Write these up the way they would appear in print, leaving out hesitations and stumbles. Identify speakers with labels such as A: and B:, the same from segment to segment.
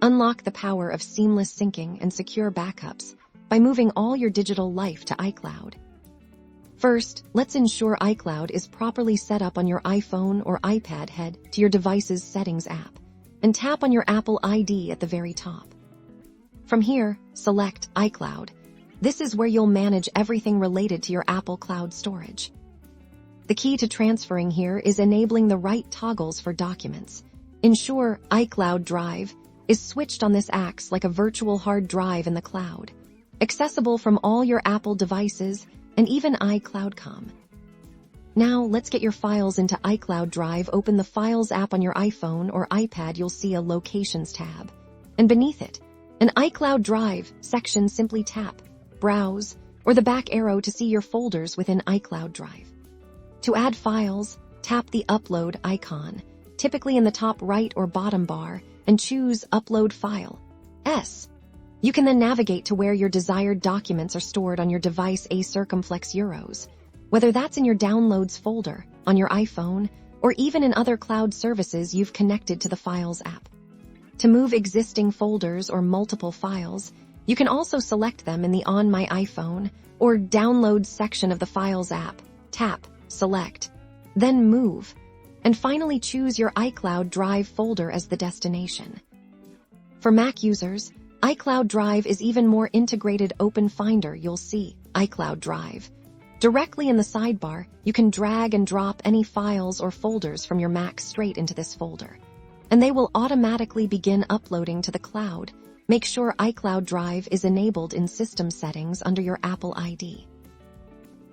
A: Unlock the power of seamless syncing and secure backups by moving all your digital life to iCloud. First, let's ensure iCloud is properly set up on your iPhone or iPad. Head to your device's Settings app and tap on your Apple ID at the very top. From here, select iCloud. This is where you'll manage everything related to your Apple Cloud storage. The key to transferring here is enabling the right toggles for documents. Ensure iCloud Drive is switched on. This acts like a virtual hard drive in the cloud, accessible from all your Apple devices and even iCloud.com. Now let's get your files into iCloud Drive. Open the Files app on your iPhone or iPad. You'll see a Locations tab, and beneath it, an iCloud Drive section. Simply tap Browse or the back arrow to see your folders within iCloud Drive. To add files, tap the Upload icon, typically in the top right or bottom bar, and choose Upload File. You can then navigate to where your desired documents are stored on your device. A circumflex euros, whether that's in your Downloads folder, on your iPhone, or even in other cloud services you've connected to the Files app. To move existing folders or multiple files, you can also select them in the On My iPhone or Downloads section of the Files app. Tap, select, then move, and finally choose your iCloud Drive folder as the destination. For Mac users, iCloud Drive is even more integrated. Open Finder. You'll see iCloud Drive. Directly in the sidebar, you can drag and drop any files or folders from your Mac straight into this folder, and they will automatically begin uploading to the cloud. Make sure iCloud Drive is enabled in System Settings under your Apple ID.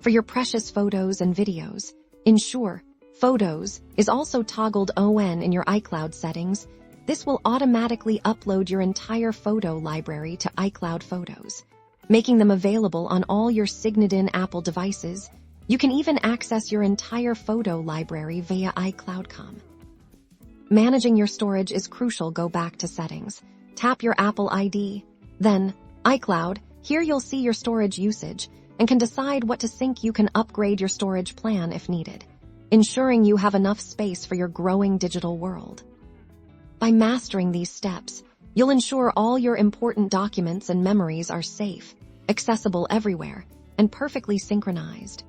A: For your precious photos and videos, ensure Photos is also toggled on in your iCloud settings. This will automatically upload your entire photo library to iCloud Photos, making them available on all your signed-in Apple devices. You can even access your entire photo library via iCloud.com. Managing your storage is crucial. Go back to Settings, tap your Apple ID, then iCloud. Here you'll see your storage usage and can decide what to sync. You can upgrade your storage plan if needed, ensuring you have enough space for your growing digital world. By mastering these steps, you'll ensure all your important documents and memories are safe, accessible everywhere, and perfectly synchronized.